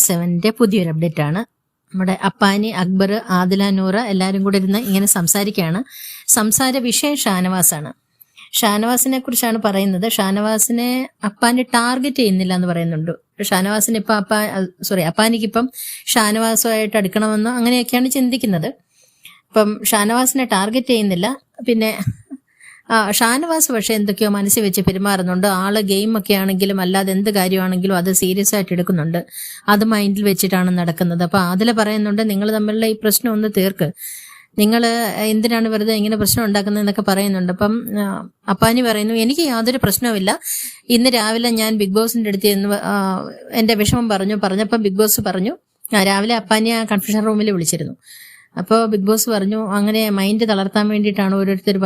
7ന്റെ പുതിയൊരു അപ്ഡേറ്റ് ആണ്. നമ്മുടെ അപ്പാനി, അക്ബർ, ആദില, നൂറ എല്ലാവരും കൂടെ ഇരുന്ന് ഇങ്ങനെ സംസാരിക്കുകയാണ്. സംസാര വിഷയം ഷാനവാസാണ്. ഷാനവാസിനെ കുറിച്ചാണ് പറയുന്നത്. ഷാനവാസിനെ അപ്പാനി ടാർഗറ്റ് ചെയ്യുന്നില്ല എന്ന് പറയുന്നുണ്ട്. ഷാനവാസിന് ഇപ്പൊ അപ്പാനിക്കിപ്പം ഷാനവാസുമായിട്ട് അടുക്കണമെന്നോ അങ്ങനെയൊക്കെയാണ് ചിന്തിക്കുന്നത്. അപ്പം ഷാനവാസിനെ ടാർഗറ്റ് ചെയ്യുന്നില്ല. പിന്നെ ഷാനവാസ് പക്ഷെ എന്തൊക്കെയോ മനസ്സിൽ വെച്ച് പെരുമാറുന്നുണ്ട്. ആള് ഗെയിമൊക്കെ ആണെങ്കിലും അല്ലാതെ എന്ത് കാര്യമാണെങ്കിലും അത് സീരിയസ് ആയിട്ട് എടുക്കുന്നുണ്ട്. അത് മൈൻഡിൽ വെച്ചിട്ടാണ് നടക്കുന്നത്. അപ്പൊ അതിൽ പറയുന്നുണ്ട്, നിങ്ങൾ തമ്മിലുള്ള ഈ പ്രശ്നം ഒന്ന് തീർക്ക്, നിങ്ങൾ എന്തിനാണ് വെറുതെ ഇങ്ങനെ പ്രശ്നം ഉണ്ടാക്കുന്നതെന്നൊക്കെ പറയുന്നുണ്ട്. അപ്പം അപ്പാനി പറയുന്നു, എനിക്ക് യാതൊരു പ്രശ്നവുമില്ല. ഇന്ന് രാവിലെ ഞാൻ ബിഗ് ബോസിന്റെ അടുത്ത് എന്റെ വിഷമം പറഞ്ഞപ്പം ബിഗ് ബോസ് പറഞ്ഞു, രാവിലെ അപ്പാനി ആ കൺഫ്യൂഷൻ റൂമിൽ വിളിച്ചിരുന്നു. അപ്പോൾ ബിഗ് ബോസ് പറഞ്ഞു, അങ്ങനെ മൈൻഡ് തളർത്താൻ വേണ്ടിയിട്ടാണ് ഓരോരുത്തർ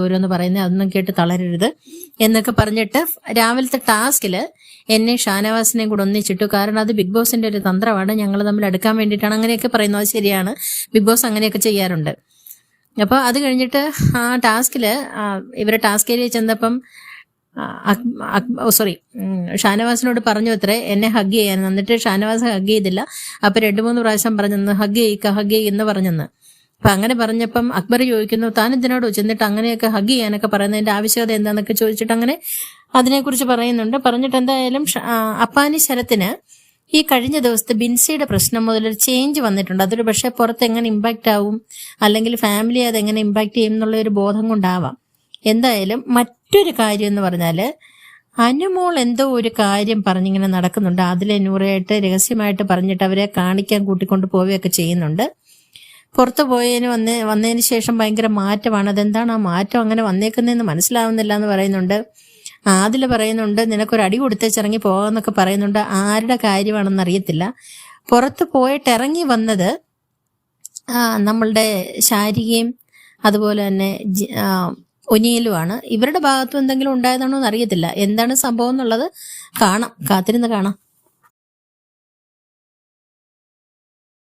ഓരോന്ന് പറയുന്നത്, അതൊന്നും കേട്ട് തളരരുത് എന്നൊക്കെ പറഞ്ഞിട്ട് രാവിലത്തെ ടാസ്കില് എന്നെ ഷാനവാസിനെയും കൂടെ ഒന്നിച്ചിട്ടു. കാരണം അത് ബിഗ് ബോസിന്റെ ഒരു തന്ത്രമാണ്, ഞങ്ങൾ തമ്മിൽ അടുക്കാൻ വേണ്ടിയിട്ടാണ് അങ്ങനെയൊക്കെ പറയുന്നത്. അത് ശരിയാണ്, ബിഗ് ബോസ് അങ്ങനെയൊക്കെ ചെയ്യാറുണ്ട്. അപ്പോൾ അത് കഴിഞ്ഞിട്ട് ആ ടാസ്കില് ഇവരെ ടാസ്ക് ഏരിയ ചെന്നപ്പം ഷാനവാസിനോട് പറഞ്ഞു അത്രേ എന്നെ ഹഗ് ചെയ്യാൻ. എന്നിട്ട് ഷാനവാസ് ഹഗ് ചെയ്തില്ല. അപ്പൊ 2-3 പ്രാവശ്യം പറഞ്ഞെന്ന് ഹഗ് ചെയ്യുന്ന പറഞ്ഞെന്ന്. അപ്പൊ അങ്ങനെ പറഞ്ഞപ്പം അക്ബർ ചോദിക്കുന്നു, താൻ എന്തിനോടോ ചെന്നിട്ട് അങ്ങനെയൊക്കെ ഹഗ് ചെയ്യാനൊക്കെ പറയുന്നതിന്റെ ആവശ്യകത എന്താന്നൊക്കെ ചോദിച്ചിട്ട് അങ്ങനെ അതിനെക്കുറിച്ച് പറയുന്നുണ്ട്. പറഞ്ഞിട്ട് എന്തായാലും അപ്പാനി ശരത്തിന് ഈ കഴിഞ്ഞ ദിവസത്തെ ബിൻസിയുടെ പ്രശ്നം മുതലൊരു ചേഞ്ച് വന്നിട്ടുണ്ട്. അതൊരു പക്ഷെ പുറത്ത് എങ്ങനെ ഇമ്പാക്റ്റ് ആവും, അല്ലെങ്കിൽ ഫാമിലി അതെങ്ങനെ ഇമ്പാക്ട് ചെയ്യും എന്നുള്ള ഒരു ബോധം കൊണ്ടാവാം. എന്തായാലും മറ്റൊരു കാര്യം എന്ന് പറഞ്ഞാല് അനുമോൾ എന്തോ ഒരു കാര്യം പറഞ്ഞിങ്ങനെ നടക്കുന്നുണ്ട്. അതിലെ നൂറയായിട്ട് രഹസ്യമായിട്ട് പറഞ്ഞിട്ട് അവരെ കാണിക്കാൻ കൂട്ടിക്കൊണ്ട് പോവുകയൊക്കെ ചെയ്യുന്നുണ്ട്. പുറത്തു വന്നതിന് ശേഷം ഭയങ്കര മാറ്റമാണ്. അതെന്താണ് ആ മാറ്റം അങ്ങനെ വന്നേക്കുന്നതെന്ന് മനസ്സിലാവുന്നില്ല എന്ന് പറയുന്നുണ്ട്. അതിൽ പറയുന്നുണ്ട്, നിനക്കൊരു അടി കൊടുത്തേച്ചിറങ്ങി പോകാന്നൊക്കെ പറയുന്നുണ്ട്. ആരുടെ കാര്യമാണെന്ന് അറിയത്തില്ല. പുറത്ത് പോയിട്ട് ഇറങ്ങി വന്നത് നമ്മളുടെ ശാരികയും അതുപോലെ തന്നെ ഒനിയലുമാണ്. ഇവരുടെ ഭാഗത്തും എന്തെങ്കിലും ഉണ്ടായതാണോ എന്ന് അറിയത്തില്ല. എന്താണ് സംഭവം എന്നുള്ളത് കാത്തിരുന്ന് കാണാം.